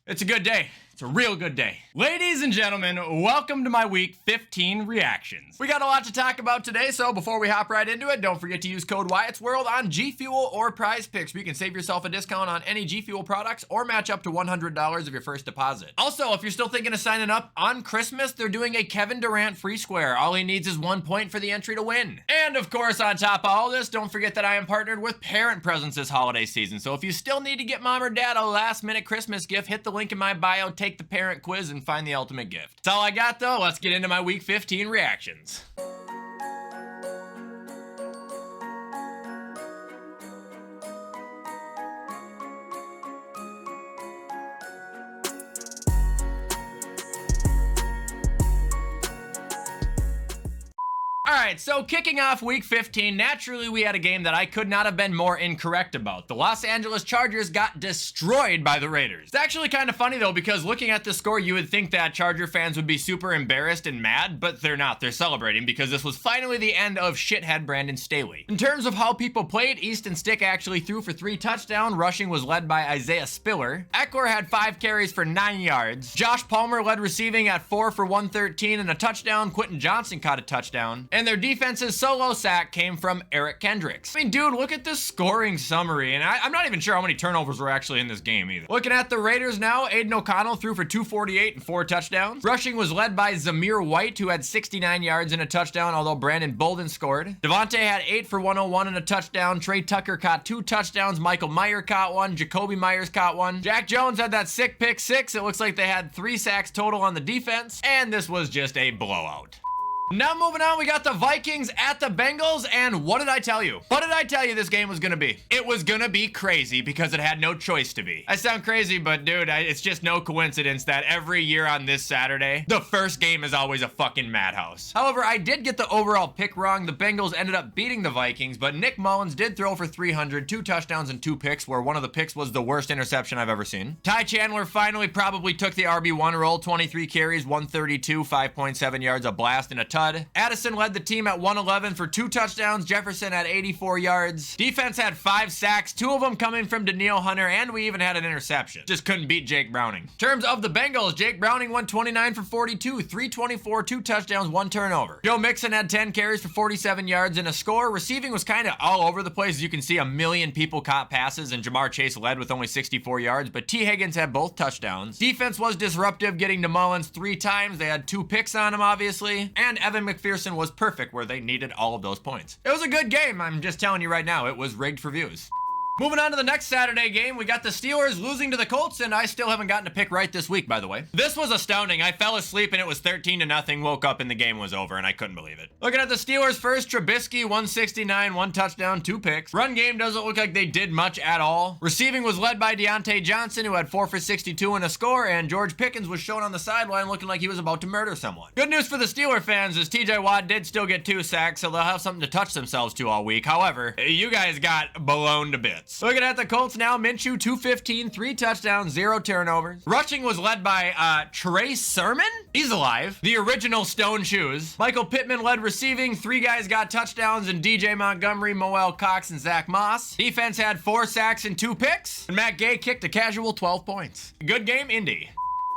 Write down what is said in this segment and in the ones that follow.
It's a good day. It's a real good day. Ladies and gentlemen, welcome to my week 15 reactions. We got a lot to talk about today, so before we hop right into it, don't forget to use code WyattzWorld on G Fuel or Prize Picks, where you can save yourself a discount on any G Fuel products or match up to $100 of your first deposit. Also, if you're still thinking of signing up, on Christmas, they're doing a Kevin Durant free square. All he needs is 1 point for the entry to win. And of course, on top of all this, don't forget that I am partnered with Parent Presents this holiday season. So if you still need to get mom or dad a last minute Christmas gift, hit the link in my bio, take the parent quiz, and find the ultimate gift. That's all I got though. Let's get into my week 15 reactions. Alright, so kicking off week 15, naturally we had a game that I could not have been more incorrect about. The Los Angeles Chargers got destroyed by the Raiders. It's actually kind of funny though, because looking at the score, you would think that Charger fans would be super embarrassed and mad, but they're not. They're celebrating because this was finally the end of shithead Brandon Staley. In terms of how people played, Easton Stick actually threw for 3 touchdowns. Rushing was led by Isaiah Spiller. Eckler had 5 carries for 9 yards. Josh Palmer led receiving at 4 for 113 and a touchdown. Quentin Johnson caught a touchdown. And their defense's solo sack came from Eric Kendricks. I mean, dude, look at this scoring summary, and I'm not even sure how many turnovers were actually in this game either. Looking at the Raiders now, Aiden O'Connell threw for 248 and 4 touchdowns. Rushing was led by Zamir White, who had 69 yards and a touchdown, although Brandon Bolden scored. Devontae had 8 for 101 and a touchdown. Trey Tucker caught 2 touchdowns. Michael Meyer caught 1. Jacoby Myers caught 1. Jack Jones had that sick pick 6. It looks like they had 3 sacks total on the defense, and this was just a blowout. Now moving on, we got the Vikings at the Bengals, and what did I tell you? What did I tell you this game was gonna be? It was gonna be crazy because it had no choice to be. I sound crazy, but dude, it's just no coincidence that every year on this Saturday, the first game is always a fucking madhouse. However, I did get the overall pick wrong. The Bengals ended up beating the Vikings, but Nick Mullins did throw for 300, 2 touchdowns and 2 picks, where one of the picks was the worst interception I've ever seen. Ty Chandler finally probably took the RB1 role, 23 carries, 132, 5.7 yards, a blast, and a tud. Addison led the team at 111 for 2 touchdowns. Jefferson had 84 yards. Defense had 5 sacks, 2 of them coming from Danielle Hunter, and we even had an interception. Just couldn't beat Jake Browning. In terms of the Bengals, Jake Browning went 29 for 42, 324, 2 touchdowns, 1 turnover. Joe Mixon had 10 carries for 47 yards and a score. Receiving was kind of all over the place. As you can see, a million people caught passes, and Jamar Chase led with only 64 yards, but T. Higgins had both touchdowns. Defense was disruptive, getting to Mullins 3 times. They had 2 picks on him, obviously, and Evan McPherson was perfect where they needed all of those points. It was a good game. I'm just telling you right now, it was rigged for views. Moving on to the next Saturday game, we got the Steelers losing to the Colts, and I still haven't gotten a pick right this week, by the way. This was astounding. I fell asleep and it was 13-0, woke up and the game was over, and I couldn't believe it. Looking at the Steelers first, Trubisky, 169, 1 touchdown, 2 picks. Run game doesn't look like they did much at all. Receiving was led by Deontay Johnson, who had 4 for 62 and a score, and George Pickens was shown on the sideline looking like he was about to murder someone. Good news for the Steeler fans is TJ Watt did still get 2 sacks, so they'll have something to touch themselves to all week. However, you guys got blown to bits. Looking at the Colts now, Minshew 215, 3 touchdowns, 0 turnovers. Rushing was led by Trey Sermon? He's alive. The original Stone Shoes. Michael Pittman led receiving. 3 guys got touchdowns, and DJ Montgomery, Moel Cox, and Zach Moss. Defense had 4 sacks and 2 picks. And Matt Gay kicked a casual 12 points. Good game, Indy.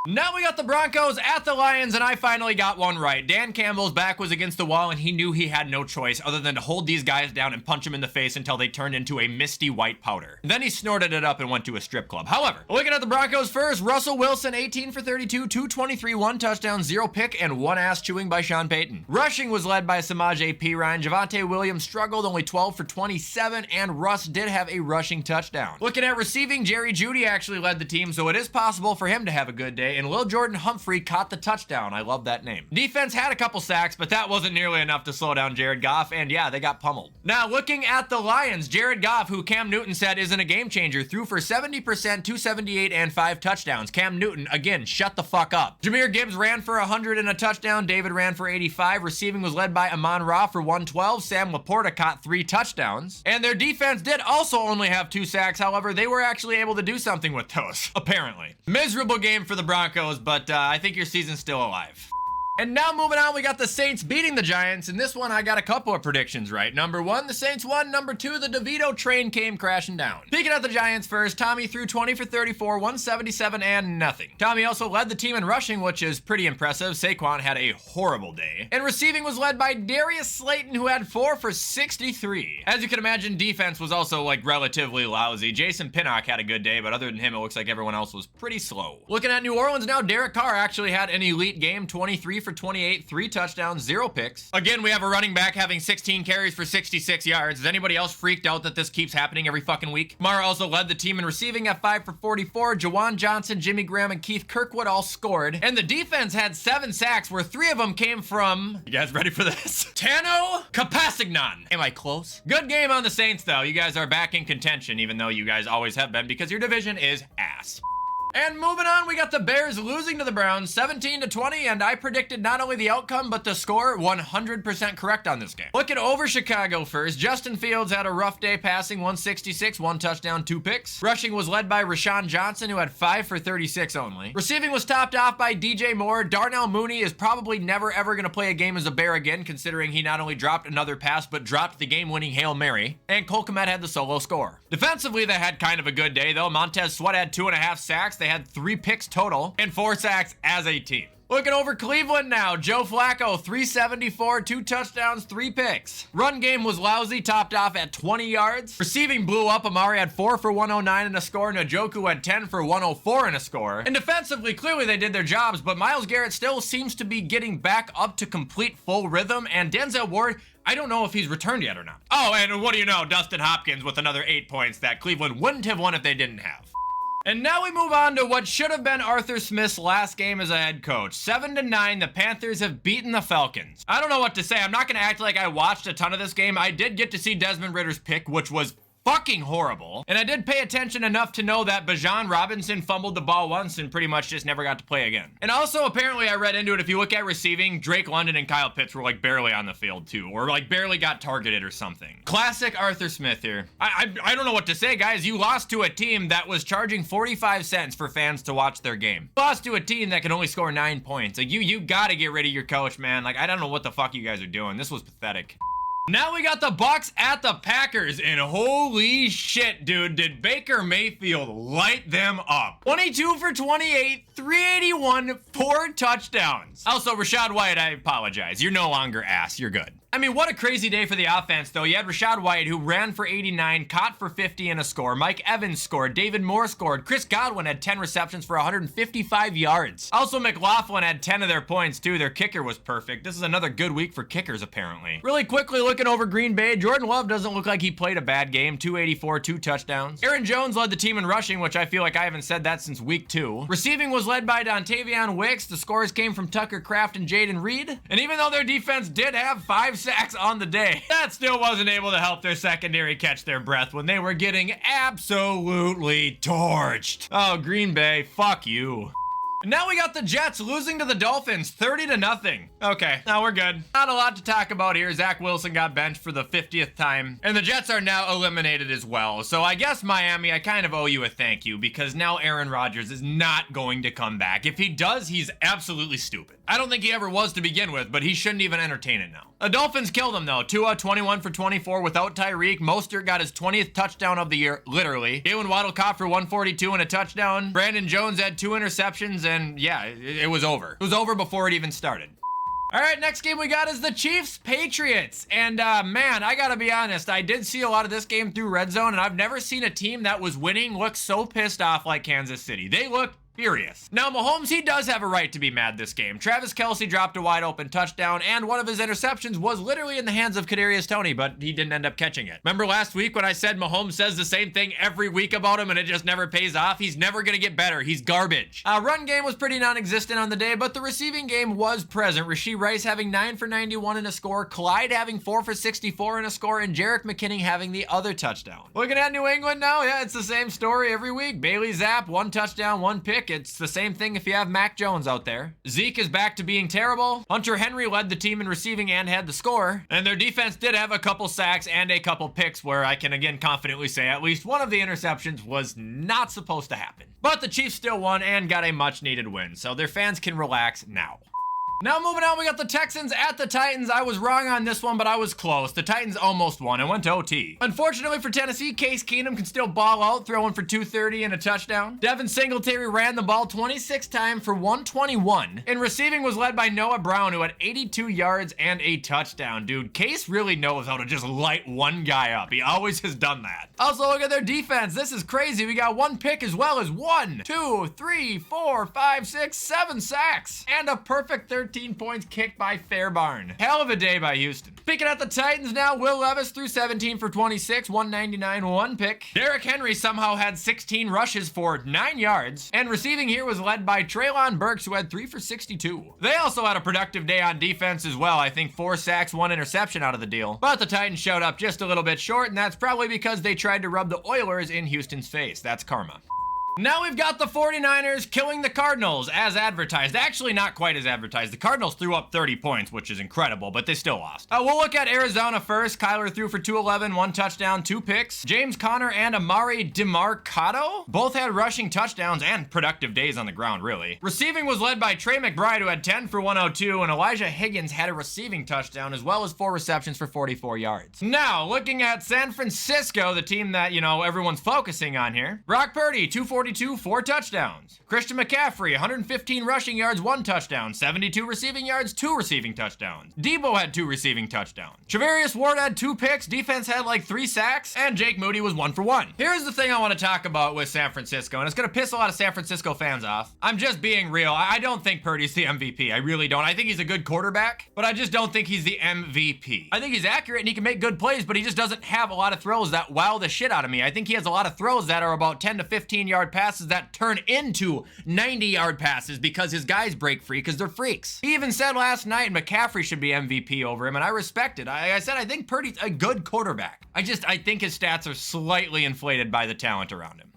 Now we got the Broncos at the Lions, and I finally got one right. Dan Campbell's back was against the wall, and he knew he had no choice other than to hold these guys down and punch them in the face until they turned into a misty white powder. Then he snorted it up and went to a strip club. However, looking at the Broncos first, Russell Wilson, 18 for 32, 223, 1 touchdown, 0 pick, and 1 ass chewing by Sean Payton. Rushing was led by Samaje Perine. Javonte Williams struggled, only 12 for 27, and Russ did have a rushing touchdown. Looking at receiving, Jerry Jeudy actually led the team, so it is possible for him to have a good day, and Lil Jordan Humphrey caught the touchdown. I love that name. Defense had a couple sacks, but that wasn't nearly enough to slow down Jared Goff, and yeah, they got pummeled. Now, looking at the Lions, Jared Goff, who Cam Newton said isn't a game changer, threw for 70%, 278, and 5 touchdowns. Cam Newton, again, shut the fuck up. Jahmyr Gibbs ran for 100 and a touchdown. David ran for 85. Receiving was led by Amon Ra for 112. Sam Laporta caught 3 touchdowns. And their defense did also only have 2 sacks. However, they were actually able to do something with those, apparently. Miserable game for the Broncos, but I think your season's still alive. And now moving on, we got the Saints beating the Giants. In this one, I got a couple of predictions right. Number one, the Saints won. Number two, the DeVito train came crashing down. Speaking of the Giants first, Tommy threw 20 for 34, 177, and nothing. Tommy also led the team in rushing, which is pretty impressive. Saquon had a horrible day. And receiving was led by Darius Slayton, who had 4 for 63. As you can imagine, defense was also like relatively lousy. Jason Pinnock had a good day, but other than him, it looks like everyone else was pretty slow. Looking at New Orleans now, Derek Carr actually had an elite game, 23 for 28, 3 touchdowns, 0 picks. Again, we have a running back having 16 carries for 66 yards. Is anybody else freaked out that this keeps happening every fucking week? Mara also led the team in receiving at 5 for 44. Jawan Johnson, Jimmy Graham, and Keith Kirkwood all scored. And the defense had 7 sacks, where 3 of them came from, you guys ready for this? Tano Capasignan. Am I close? Good game on the Saints, though. You guys are back in contention, even though you guys always have been, because your division is ass. And moving on, we got the Bears losing to the Browns 17-20, and I predicted not only the outcome, but the score 100% correct on this game. Looking over Chicago first, Justin Fields had a rough day passing, 166, 1 touchdown, 2 picks. Rushing was led by Rashawn Johnson, who had 5 for 36 only. Receiving was topped off by DJ Moore. Darnell Mooney is probably never ever going to play a game as a Bear again, considering he not only dropped another pass, but dropped the game-winning Hail Mary. And Cole Kmet had the solo score. Defensively, they had kind of a good day, though. Montez Sweat had 2.5 sacks. They had 3 picks total and 4 sacks as a team. Looking over Cleveland now, Joe Flacco, 374, 2 touchdowns, 3 picks. Run game was lousy, topped off at 20 yards. Receiving blew up. Amari had 4 for 109 and a score. Njoku had 10 for 104 and a score. And defensively, clearly they did their jobs, but Myles Garrett still seems to be getting back up to complete full rhythm, and Denzel Ward, I don't know if he's returned yet or not. Oh, and what do you know, Dustin Hopkins with another 8 points that Cleveland wouldn't have won if they didn't have. And now we move on to what should have been Arthur Smith's last game as a head coach. 7-9, the Panthers have beaten the Falcons. I don't know what to say. I'm not going to act like I watched a ton of this game. I did get to see Desmond Ridder's pick, which was fucking horrible. And I did pay attention enough to know that Bijan Robinson fumbled the ball once and pretty much just never got to play again. And also, apparently, I read into it, if you look at receiving, Drake London and Kyle Pitts were like barely on the field too, or like barely got targeted or something. Classic Arthur Smith here. I don't know what to say, guys. You lost to a team that was charging 45 cents for fans to watch their game. Lost to a team that can only score 9 points. Like, you gotta get rid of your coach, man. Like, I don't know what the fuck you guys are doing. This was pathetic. Now we got the Bucs at the Packers, and holy shit, dude, did Baker Mayfield light them up. 22 for 28, 381, 4 touchdowns. Also, Rachaad White, I apologize. You're no longer ass. You're good. I mean, what a crazy day for the offense, though. You had Rachaad White, who ran for 89, caught for 50 and a score. Mike Evans scored. David Moore scored. Chris Godwin had 10 receptions for 155 yards. Also, McLaughlin had 10 of their points, too. Their kicker was perfect. This is another good week for kickers, apparently. Really quickly looking over Green Bay, Jordan Love doesn't look like he played a bad game. 284, 2 touchdowns. Aaron Jones led the team in rushing, which I feel like I haven't said that since week 2. Receiving was led by Dontavion Wicks. The scores came from Tucker Kraft and Jaden Reed. And even though their defense did have 5 sacks on the day, that still wasn't able to help their secondary catch their breath when they were getting absolutely torched. Oh, Green Bay, fuck you. Now we got the Jets losing to the Dolphins 30-0. Okay, now we're good. Not a lot to talk about here. Zach Wilson got benched for the 50th time, and the Jets are now eliminated as well. So I guess Miami, I kind of owe you a thank you, because now Aaron Rodgers is not going to come back. If he does, he's absolutely stupid. I don't think he ever was to begin with, but he shouldn't even entertain it now. The Dolphins killed him though. Tua 21 for 24 without Tyreek. Mostert got his 20th touchdown of the year, literally. Jalen Waddle caught for 142 and a touchdown. Brandon Jones had 2 interceptions, and yeah, it was over. It was over before it even started. All right, next game we got is the Chiefs-Patriots. And man, I gotta be honest, I did see a lot of this game through Red Zone, and I've never seen a team that was winning look so pissed off like Kansas City. They looked furious. Now, Mahomes, he does have a right to be mad this game. Travis Kelce dropped a wide open touchdown, and one of his interceptions was literally in the hands of Kadarius Toney, but he didn't end up catching it. Remember last week when I said Mahomes says the same thing every week about him and it just never pays off? He's never gonna get better. He's garbage. Run game was pretty non-existent on the day, but the receiving game was present. Rashee Rice having 9 for 91 and a score, Clyde having 4 for 64 and a score, and Jerick McKinnon having the other touchdown. Looking at New England now, yeah, it's the same story every week. Bailey Zapp, 1 touchdown, 1 pick. It's the same thing if you have Mac Jones out there. Zeke is back to being terrible. Hunter Henry led the team in receiving and had the score. And their defense did have a couple sacks and a couple picks where I can again confidently say at least one of the interceptions was not supposed to happen. But the Chiefs still won and got a much needed win, so their fans can relax now. Now moving on, we got the Texans at the Titans. I was wrong on this one, but I was close. The Titans almost won and went to OT. Unfortunately for Tennessee, Case Keenum can still ball out, throwing for 230 and a touchdown. Devin Singletary ran the ball 26 times for 121. And receiving was led by Noah Brown, who had 82 yards and a touchdown. Dude, Case really knows how to just light one guy up. He always has done that. Also, look at their defense. This is crazy. We got one pick as well as 1, 2, 3, 4, 5, 6, 7 sacks. And a perfect 13 points kicked by Fairbarn. Hell of a day by Houston. Picking at the Titans now, Will Levis threw 17 for 26, 199, one pick. Derrick Henry somehow had 16 rushes for 9 yards. And receiving here was led by Treylon Burks, who had 3 for 62. They also had a productive day on defense as well. I think 4 sacks, 1 interception out of the deal. But the Titans showed up just a little bit short, and that's probably because they tried to rub the Oilers in Houston's face. That's karma. Now we've got the 49ers killing the Cardinals as advertised. Actually, not quite as advertised. The Cardinals threw up 30 points, which is incredible, but they still lost. We'll look at Arizona first. Kyler threw for 211, 1 touchdown, 2 picks. James Conner and Amari DeMarcado both had rushing touchdowns and productive days on the ground, really. Receiving was led by Trey McBride, who had 10 for 102, and Elijah Higgins had a receiving touchdown, as well as 4 receptions for 44 yards. Now, looking at San Francisco, the team that, you know, everyone's focusing on here. Brock Purdy, 242, 4 touchdowns. Christian McCaffrey, 115 rushing yards, 1 touchdown. 72 receiving yards, 2 receiving touchdowns. Debo had 2 receiving touchdowns. Charvarius Ward had 2 picks. Defense had like 3 sacks. And Jake Moody was 1 for 1. Here's the thing I want to talk about with San Francisco, and it's going to piss a lot of San Francisco fans off. I'm just being real. I don't think Purdy's the MVP. I really don't. I think he's a good quarterback, but I just don't think he's the MVP. I think he's accurate and he can make good plays, but he just doesn't have a lot of throws that wow the shit out of me. I think he has a lot of throws that are about 10 to 15 yard passes that turn into 90-yard passes because his guys break free because they're freaks. He even said last night McCaffrey should be MVP over him, and I respect it. I said I think Purdy's a good quarterback. I think his stats are slightly inflated by the talent around him.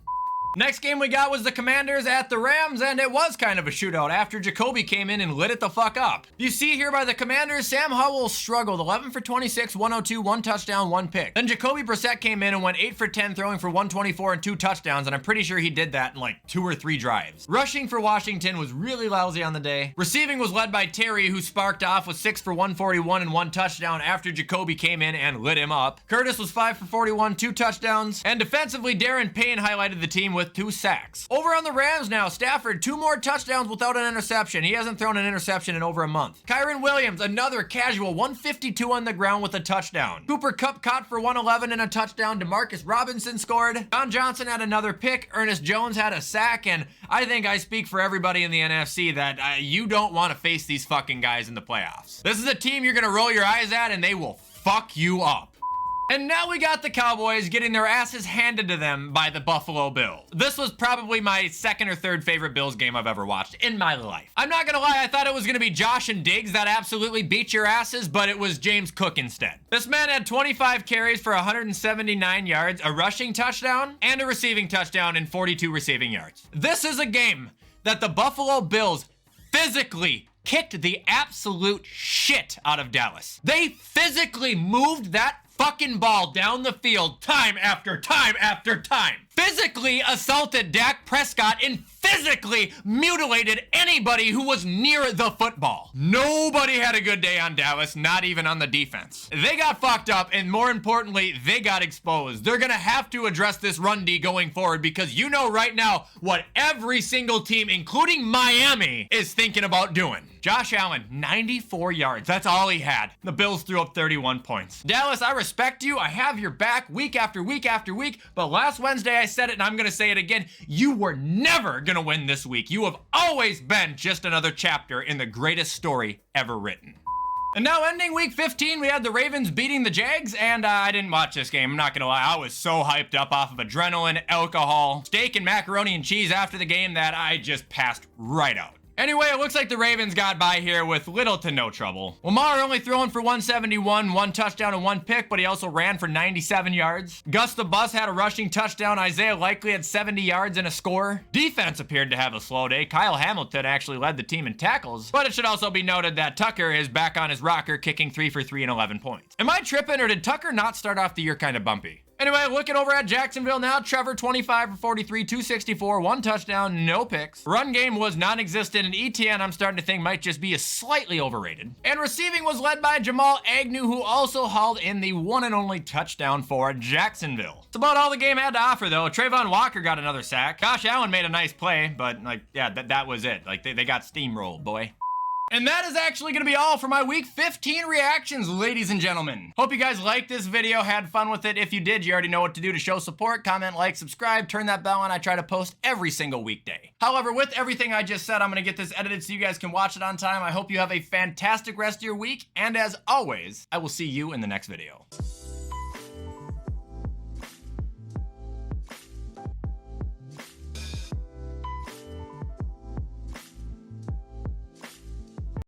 Next game we got was the Commanders at the Rams, and it was kind of a shootout after Jacoby came in and lit it the fuck up. You see here by the Commanders, Sam Howell struggled, 11 for 26, 102, 1 touchdown, 1 pick. Then Jacoby Brissett came in and went 8 for 10, throwing for 124 and 2 touchdowns, and I'm pretty sure he did that in like 2 or 3 drives. Rushing for Washington was really lousy on the day. Receiving was led by Terry, who sparked off with 6 for 141 and 1 touchdown after Jacoby came in and lit him up. Curtis was 5 for 41, 2 touchdowns, and defensively, Darren Payne highlighted the team with 2 sacks. Over on the Rams now, Stafford, 2 more touchdowns without an interception. He hasn't thrown an interception in over a month. Kyron Williams, another casual, 152 on the ground with a touchdown. Cooper Kupp caught for 111 and a touchdown. Demarcus Robinson scored. Don Johnson had another pick. Ernest Jones had a sack, and I think I speak for everybody in the NFC that you don't want to face these fucking guys in the playoffs. This is a team you're gonna roll your eyes at, and they will fuck you up. And now we got the Cowboys getting their asses handed to them by the Buffalo Bills. This was probably my second or third favorite Bills game I've ever watched in my life. I'm not gonna lie, I thought it was gonna be Josh and Diggs that absolutely beat your asses, but it was James Cook instead. This man had 25 carries for 179 yards, a rushing touchdown, and a receiving touchdown and 42 receiving yards. This is a game that the Buffalo Bills physically kicked the absolute shit out of Dallas. They physically moved that fucking ball down the field time after time after time. Physically assaulted Dak Prescott and physically mutilated anybody who was near the football. Nobody had a good day on Dallas, not even on the defense. They got fucked up, and more importantly, they got exposed. They're gonna have to address this run D going forward because you know right now what every single team, including Miami, is thinking about doing. Josh Allen, 94 yards. That's all he had. The Bills threw up 31 points. Dallas, I respect you. I have your back week after week after week, but last Wednesday I said it and I'm gonna say it again. You were never gonna win this week. You have always been just another chapter in the greatest story ever written. And now ending week 15, we had the Ravens beating the Jags, and I didn't watch this game, I'm not gonna lie. I was so hyped up off of adrenaline, alcohol, steak and macaroni and cheese after the game that I just passed right out. Anyway, it looks like the Ravens got by here with little to no trouble. Lamar only throwing for 171, 1 touchdown and 1 pick, but he also ran for 97 yards. Gus the Bus had a rushing touchdown. Isaiah Likely had 70 yards and a score. Defense appeared to have a slow day. Kyle Hamilton actually led the team in tackles, but it should also be noted that Tucker is back on his rocker, kicking 3 for 3 and 11 points. Am I tripping, or did Tucker not start off the year kind of bumpy? Anyway, looking over at Jacksonville now, Trevor 25 for 43, 264, 1 touchdown, no picks. Run game was non-existent, and ETN I'm starting to think might just be slightly overrated. And receiving was led by Jamal Agnew, who also hauled in the one and only touchdown for Jacksonville. It's about all the game had to offer, though. Trayvon Walker got another sack. Josh Allen made a nice play, but like, yeah, that was it. Like, they got steamrolled, boy. And that is actually going to be all for my week 15 reactions, ladies and gentlemen. Hope you guys liked this video, had fun with it. If you did, you already know what to do to show support. Comment, like, subscribe, turn that bell on. I try to post every single weekday. However, with everything I just said, I'm going to get this edited so you guys can watch it on time. I hope you have a fantastic rest of your week. And as always, I will see you in the next video.